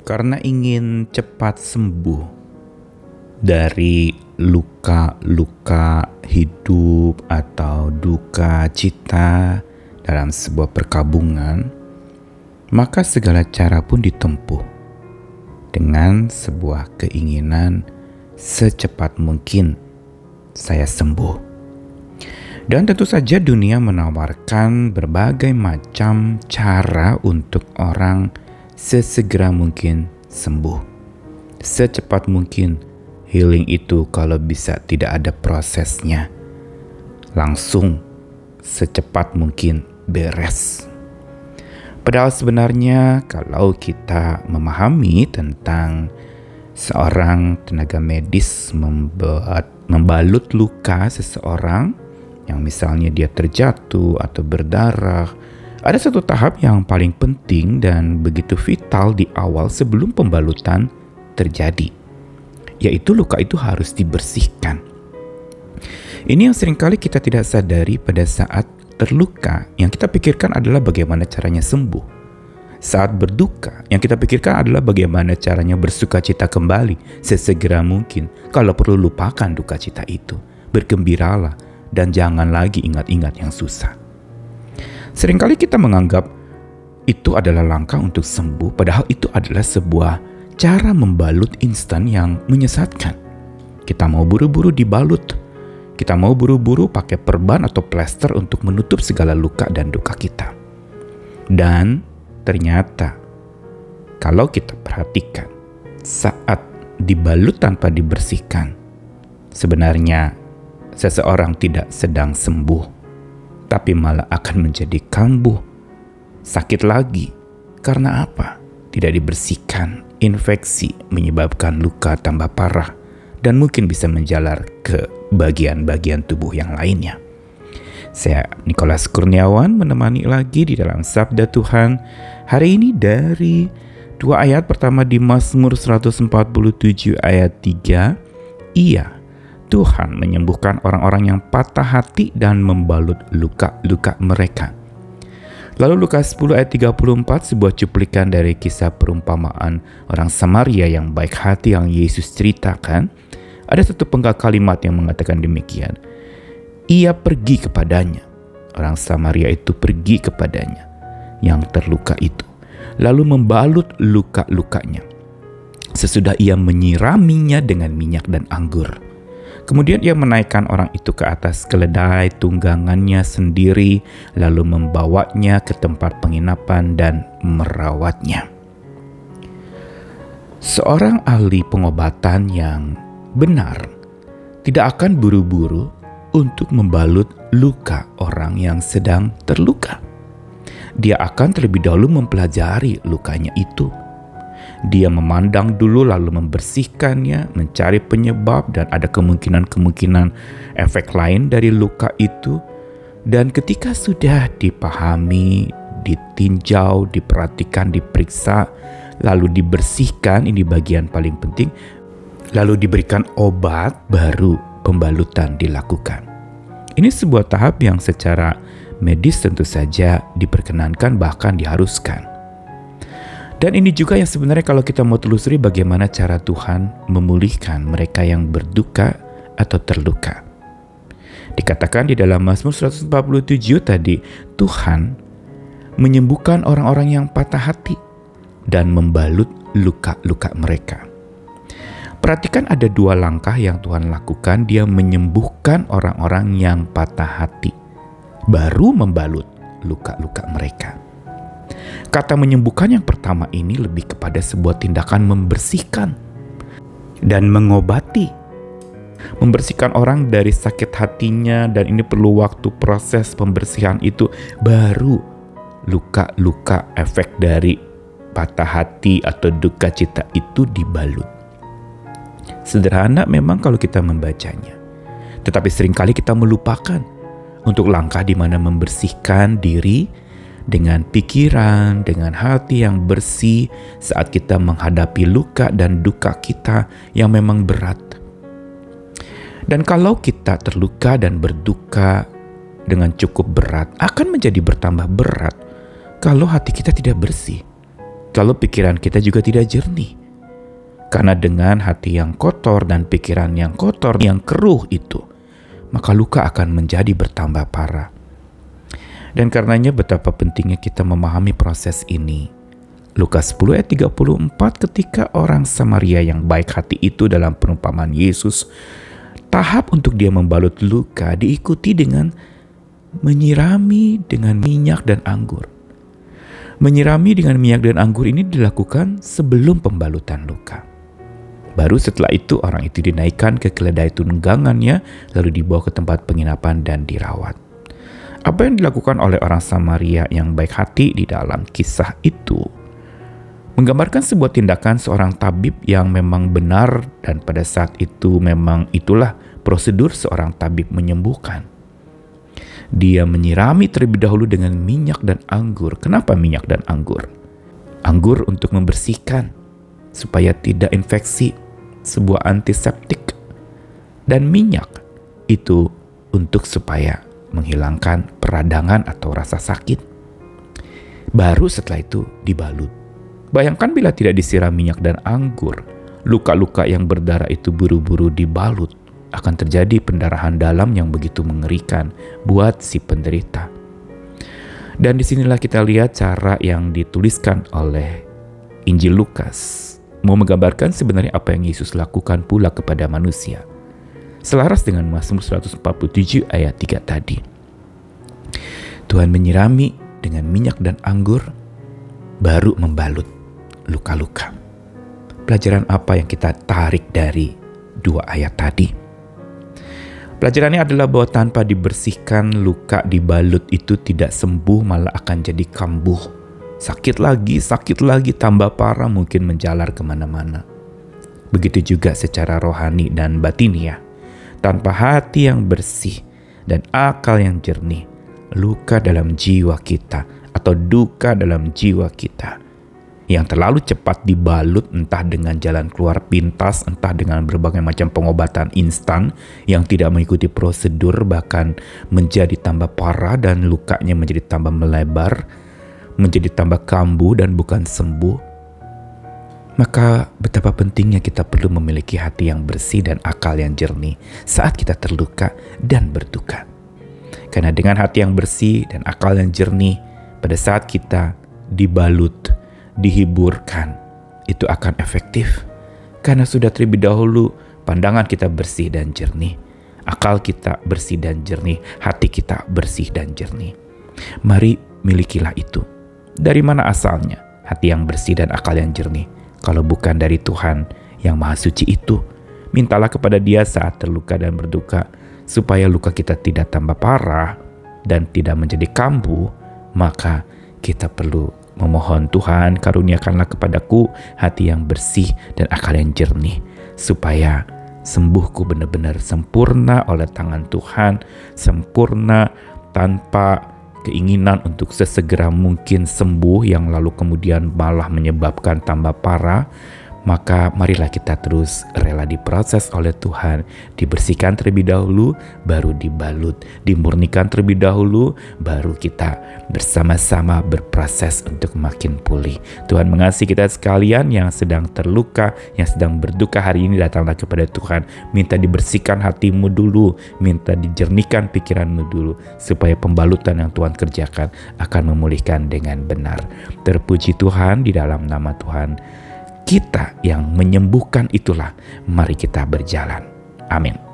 karena ingin cepat sembuh dari luka-luka hidup atau duka cita dalam sebuah perkabungan, maka segala cara pun ditempuh dengan sebuah keinginan secepat mungkin saya sembuh. Dan tentu saja dunia menawarkan berbagai macam cara untuk orang sesegera mungkin sembuh. Secepat mungkin healing itu kalau bisa tidak ada prosesnya. Langsung secepat mungkin beres. Padahal sebenarnya kalau kita memahami tentang seorang tenaga medis membalut luka seseorang yang misalnya dia terjatuh atau berdarah, ada satu tahap yang paling penting dan begitu vital di awal sebelum pembalutan terjadi, yaitu luka itu harus dibersihkan. Ini yang seringkali kita tidak sadari pada saat terluka. Yang kita pikirkan adalah bagaimana caranya sembuh. Saat berduka, yang kita pikirkan adalah bagaimana caranya bersuka cita kembali sesegera mungkin. Kalau perlu lupakan duka cita itu, bergembiralah dan jangan lagi ingat-ingat yang susah. Seringkali kita menganggap itu adalah langkah untuk sembuh, padahal itu adalah sebuah cara membalut instan yang menyesatkan. Kita mau buru-buru dibalut, kita mau buru-buru pakai perban atau plester untuk menutup segala luka dan duka kita. Dan ternyata kalau kita perhatikan, saat dibalut tanpa dibersihkan, sebenarnya seseorang tidak sedang sembuh, tapi malah akan menjadi kambuh, sakit lagi. Karena apa? Tidak dibersihkan, infeksi menyebabkan luka tambah parah dan mungkin bisa menjalar ke bagian-bagian tubuh yang lainnya. Saya Nicholas Kurniawan menemani lagi di dalam Sabda Tuhan hari ini dari 2 ayat pertama di Mazmur 147 ayat 3. Iya, Tuhan menyembuhkan orang-orang yang patah hati dan membalut luka-luka mereka. Lalu Lukas 10 ayat 34, sebuah cuplikan dari kisah perumpamaan orang Samaria yang baik hati yang Yesus ceritakan. Ada satu penggal kalimat yang mengatakan demikian. Ia pergi kepadanya. Orang Samaria itu pergi kepadanya yang terluka itu, lalu membalut luka-lukanya. Sesudah ia menyiraminya dengan minyak dan anggur. Kemudian ia menaikkan orang itu ke atas keledai tunggangannya sendiri, lalu membawanya ke tempat penginapan dan merawatnya. Seorang ahli pengobatan yang benar tidak akan buru-buru untuk membalut luka orang yang sedang terluka. Dia akan terlebih dahulu mempelajari lukanya itu. Dia memandang dulu lalu membersihkannya, mencari penyebab dan ada kemungkinan-kemungkinan efek lain dari luka itu. Dan ketika sudah dipahami, ditinjau, diperhatikan, diperiksa, lalu dibersihkan, ini bagian paling penting, lalu diberikan obat, baru pembalutan dilakukan. Ini sebuah tahap yang secara medis tentu saja diperkenankan bahkan diharuskan. Dan ini juga yang sebenarnya kalau kita mau telusuri bagaimana cara Tuhan memulihkan mereka yang berduka atau terluka. Dikatakan di dalam Mazmur 147 tadi, Tuhan menyembuhkan orang-orang yang patah hati dan membalut luka-luka mereka. Perhatikan ada 2 langkah yang Tuhan lakukan. Dia menyembuhkan orang-orang yang patah hati, baru membalut luka-luka mereka. Kata menyembuhkan yang pertama ini lebih kepada sebuah tindakan membersihkan dan mengobati. Membersihkan orang dari sakit hatinya, dan ini perlu waktu proses pembersihan itu, baru luka-luka efek dari patah hati atau duka cita itu dibalut. Sederhana memang kalau kita membacanya, tetapi seringkali kita melupakan untuk langkah di mana membersihkan diri dengan pikiran, dengan hati yang bersih saat kita menghadapi luka dan duka kita yang memang berat. Dan kalau kita terluka dan berduka dengan cukup berat, akan menjadi bertambah berat kalau hati kita tidak bersih. kalau pikiran kita juga tidak jernih. Karena dengan hati yang kotor dan pikiran yang kotor, yang keruh itu, maka luka akan menjadi bertambah parah. Dan karenanya betapa pentingnya kita memahami proses ini. Lukas 10 ayat 34, ketika orang Samaria yang baik hati itu dalam perumpamaan Yesus, tahap untuk dia membalut luka diikuti dengan menyirami dengan minyak dan anggur. Menyirami dengan minyak dan anggur ini dilakukan sebelum pembalutan luka. Baru setelah itu orang itu dinaikkan ke keledai tunggangannya, lalu dibawa ke tempat penginapan dan dirawat. Apa yang dilakukan oleh orang Samaria yang baik hati di dalam kisah itu menggambarkan sebuah tindakan seorang tabib yang memang benar, dan pada saat itu memang itulah prosedur seorang tabib menyembuhkan. Dia menyirami terlebih dahulu dengan minyak dan anggur. Kenapa minyak dan anggur? Anggur untuk membersihkan supaya tidak infeksi, sebuah antiseptik. Dan minyak itu untuk supaya menghilangkan peradangan atau rasa sakit. Baru setelah itu dibalut. Bayangkan bila tidak disiram minyak dan anggur, luka-luka yang berdarah itu buru-buru dibalut, akan terjadi pendarahan dalam yang begitu mengerikan buat si penderita. Dan disinilah kita lihat cara yang dituliskan oleh Injil Lukas mau menggambarkan sebenarnya apa yang Yesus lakukan pula kepada manusia. Selaras dengan Mazmur 147 ayat 3 tadi. Tuhan menyirami dengan minyak dan anggur, baru membalut luka-luka. Pelajaran apa yang kita tarik dari dua ayat tadi? Pelajarannya adalah bahwa tanpa dibersihkan, luka dibalut itu tidak sembuh, malah akan jadi kambuh. Sakit lagi, tambah parah, mungkin menjalar kemana-mana. Begitu juga secara rohani dan batiniah. Tanpa hati yang bersih dan akal yang jernih, luka dalam jiwa kita atau duka dalam jiwa kita yang terlalu cepat dibalut, entah dengan jalan keluar pintas, entah dengan berbagai macam pengobatan instan yang tidak mengikuti prosedur, bahkan menjadi tambah parah dan lukanya menjadi tambah melebar, menjadi tambah kambuh dan bukan sembuh. Maka betapa pentingnya kita perlu memiliki hati yang bersih dan akal yang jernih saat kita terluka dan berduka. Karena dengan hati yang bersih dan akal yang jernih, pada saat kita dibalut, dihiburkan, itu akan efektif. Karena sudah terlebih dahulu pandangan kita bersih dan jernih, akal kita bersih dan jernih, hati kita bersih dan jernih. Mari milikilah itu. Dari mana asalnya hati yang bersih dan akal yang jernih? Kalau bukan dari Tuhan yang Maha Suci itu. Mintalah kepada Dia saat terluka dan berduka, supaya luka kita tidak tambah parah dan tidak menjadi kambuh. Maka kita perlu memohon, Tuhan karuniakanlah kepadaku hati yang bersih dan akal yang jernih, supaya sembuhku benar-benar sempurna oleh tangan Tuhan, sempurna tanpa keinginan untuk sesegera mungkin sembuh yang lalu kemudian malah menyebabkan tambah parah. Maka marilah kita terus rela diproses oleh Tuhan, dibersihkan terlebih dahulu, baru dibalut, dimurnikan terlebih dahulu, baru kita bersama-sama berproses untuk makin pulih. Tuhan mengasihi kita sekalian yang sedang terluka, yang sedang berduka hari ini, datanglah kepada Tuhan. Minta dibersihkan hatimu dulu, minta dijernihkan pikiranmu dulu, supaya pembalutan yang Tuhan kerjakan akan memulihkan dengan benar. Terpuji Tuhan, di dalam nama Tuhan kita yang menyembuhkan itulah, mari kita berjalan. Amin.